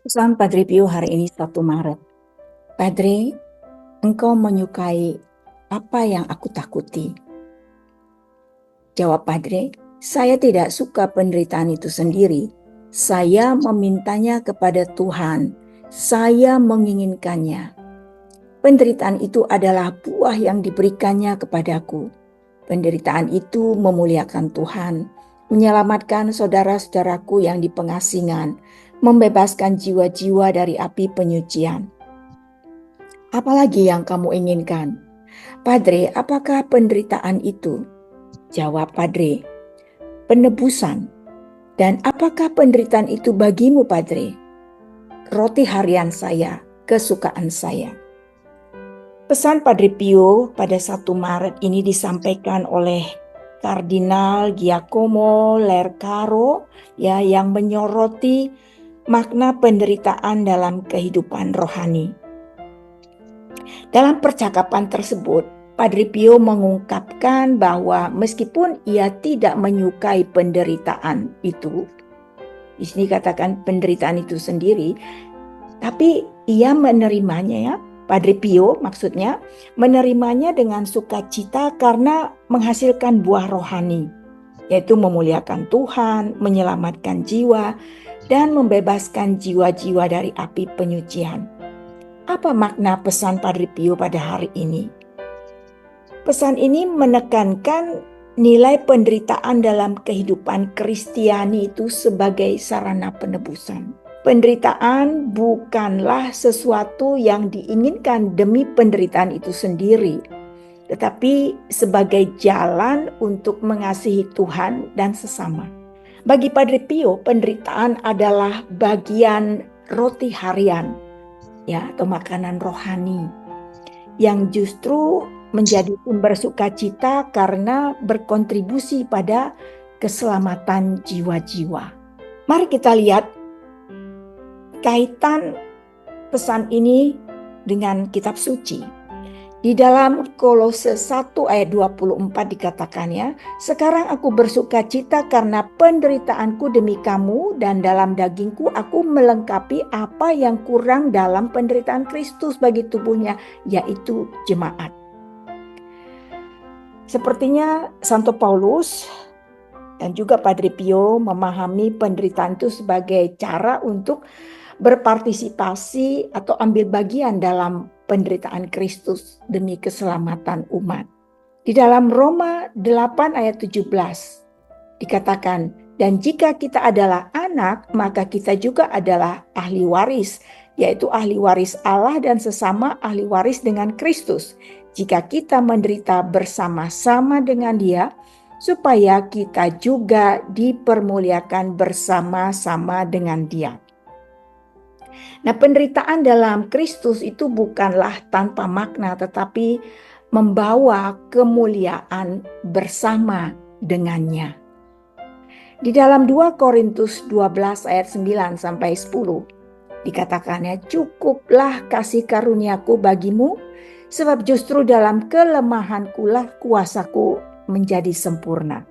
Pesan Padre Pio hari ini 1 Maret. Padre, engkau menyukai apa yang aku takuti? Jawab Padre, saya tidak suka penderitaan itu sendiri. Saya memintanya kepada Tuhan. Saya menginginkannya. Penderitaan itu adalah buah yang diberikannya kepadaku. Penderitaan itu memuliakan Tuhan, menyelamatkan saudara-saudaraku yang di pengasingan, membebaskan jiwa-jiwa dari api penyucian. Apalagi yang kamu inginkan? Padre, apakah penderitaan itu? Jawab Padre, penebusan. Dan apakah penderitaan itu bagimu, Padre? Roti harian saya, kesukaan saya. Pesan Padre Pio pada 1 Maret ini disampaikan oleh Kardinal Giacomo Lercaro yang menyoroti makna penderitaan dalam kehidupan rohani. Dalam percakapan tersebut, Padre Pio mengungkapkan bahwa meskipun ia tidak menyukai penderitaan itu, di sini katakan penderitaan itu sendiri, tapi ia menerimanya ya. Padre Pio maksudnya menerimanya dengan sukacita karena menghasilkan buah rohani, yaitu memuliakan Tuhan, menyelamatkan jiwa, dan membebaskan jiwa-jiwa dari api penyucian. Apa makna pesan Padre Pio pada hari ini? Pesan ini menekankan nilai penderitaan dalam kehidupan Kristiani itu sebagai sarana penebusan. Penderitaan bukanlah sesuatu yang diinginkan demi penderitaan itu sendiri, tetapi sebagai jalan untuk mengasihi Tuhan dan sesama. Bagi Padre Pio, penderitaan adalah bagian roti harian, ya, atau makanan rohani yang justru menjadi sumber sukacita karena berkontribusi pada keselamatan jiwa-jiwa. Mari kita lihat kaitan pesan ini dengan kitab suci. Di dalam Kolose 1 ayat 24 dikatakannya, sekarang aku bersuka cita karena penderitaanku demi kamu, dan dalam dagingku aku melengkapi apa yang kurang dalam penderitaan Kristus bagi tubuhnya, yaitu jemaat. Sepertinya Santo Paulus dan juga Padre Pio memahami penderitaan itu sebagai cara untuk berpartisipasi atau ambil bagian dalam penderitaan Kristus demi keselamatan umat. Di dalam Roma 8 ayat 17 dikatakan, dan jika kita adalah anak, maka kita juga adalah ahli waris, yaitu ahli waris Allah dan sesama ahli waris dengan Kristus. Jika kita menderita bersama-sama dengan Dia, supaya kita juga dipermuliakan bersama-sama dengan Dia. Nah, penderitaan dalam Kristus itu bukanlah tanpa makna, tetapi membawa kemuliaan bersama dengannya. Di dalam 2 Korintus 12 ayat 9 sampai 10 dikatakannya, cukuplah kasih karuniaku bagimu, sebab justru dalam kelemahankulah kuasaku menjadi sempurna.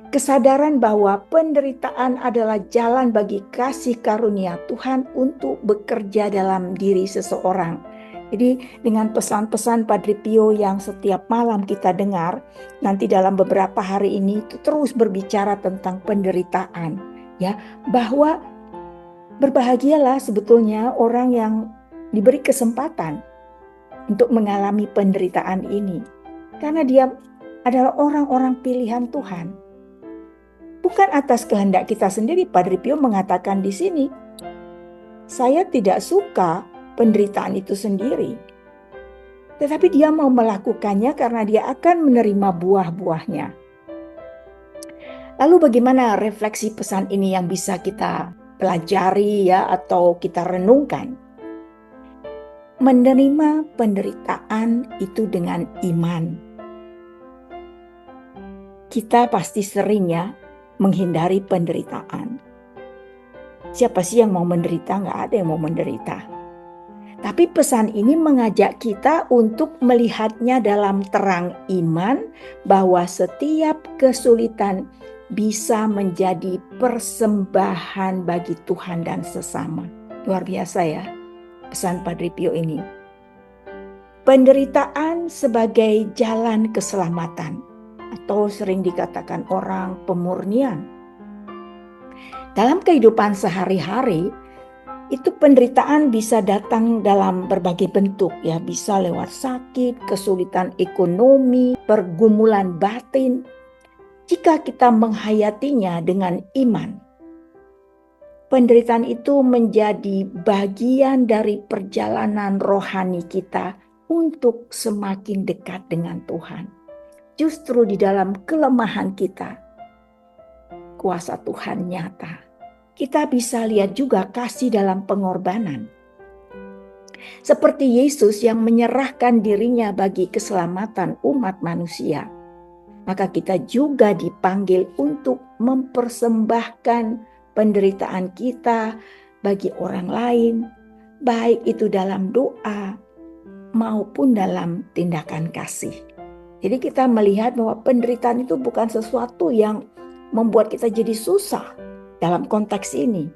Kesadaran bahwa penderitaan adalah jalan bagi kasih karunia Tuhan untuk bekerja dalam diri seseorang. Jadi dengan pesan-pesan Padre Pio yang setiap malam kita dengar, nanti dalam beberapa hari ini itu terus berbicara tentang penderitaan, ya, bahwa berbahagialah sebetulnya orang yang diberi kesempatan untuk mengalami penderitaan ini, karena dia adalah orang-orang pilihan Tuhan. Bukan atas kehendak kita sendiri. Padre Pio mengatakan di sini, saya tidak suka penderitaan itu sendiri, tetapi dia mau melakukannya karena dia akan menerima buah-buahnya. Lalu bagaimana refleksi pesan ini yang bisa kita pelajari ya, atau kita renungkan? Menerima penderitaan itu dengan iman. Kita pasti sering ya menghindari penderitaan. Siapa sih yang mau menderita? Nggak ada yang mau menderita. Tapi pesan ini mengajak kita untuk melihatnya dalam terang iman, bahwa setiap kesulitan bisa menjadi persembahan bagi Tuhan dan sesama. Luar biasa ya pesan Padre Pio ini. Penderitaan sebagai jalan keselamatan, atau sering dikatakan orang pemurnian. Dalam kehidupan sehari-hari, itu penderitaan bisa datang dalam berbagai bentuk ya, bisa lewat sakit, kesulitan ekonomi, pergumulan batin. Jika kita menghayatinya dengan iman, penderitaan itu menjadi bagian dari perjalanan rohani kita untuk semakin dekat dengan Tuhan. Justru di dalam kelemahan kita, kuasa Tuhan nyata. Kita bisa lihat juga kasih dalam pengorbanan. Seperti Yesus yang menyerahkan dirinya bagi keselamatan umat manusia, maka kita juga dipanggil untuk mempersembahkan penderitaan kita bagi orang lain, baik itu dalam doa maupun dalam tindakan kasih. Jadi kita melihat bahwa penderitaan itu bukan sesuatu yang membuat kita jadi susah dalam konteks ini.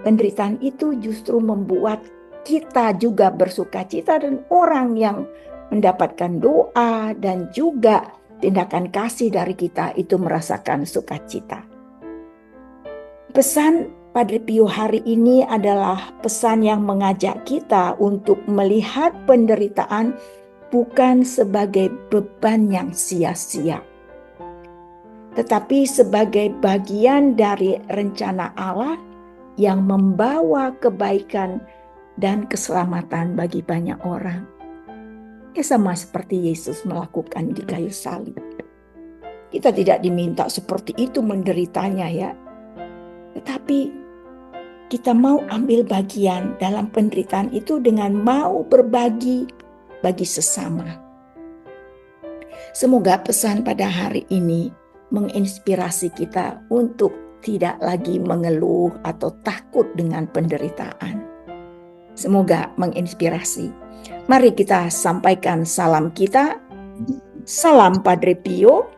Penderitaan itu justru membuat kita juga bersukacita, dan orang yang mendapatkan doa dan juga tindakan kasih dari kita itu merasakan sukacita. Pesan Padre Pio hari ini adalah pesan yang mengajak kita untuk melihat penderitaan bukan sebagai beban yang sia-sia, tetapi sebagai bagian dari rencana Allah yang membawa kebaikan dan keselamatan bagi banyak orang. Ya, sama seperti Yesus melakukan di kayu salib. Kita tidak diminta seperti itu menderitanya ya. Tetapi kita mau ambil bagian dalam penderitaan itu dengan mau berbagi bagi sesama. Semoga pesan pada hari ini menginspirasi kita untuk tidak lagi mengeluh atau takut dengan penderitaan. Semoga menginspirasi. Mari kita sampaikan salam kita. Salam Padre Pio.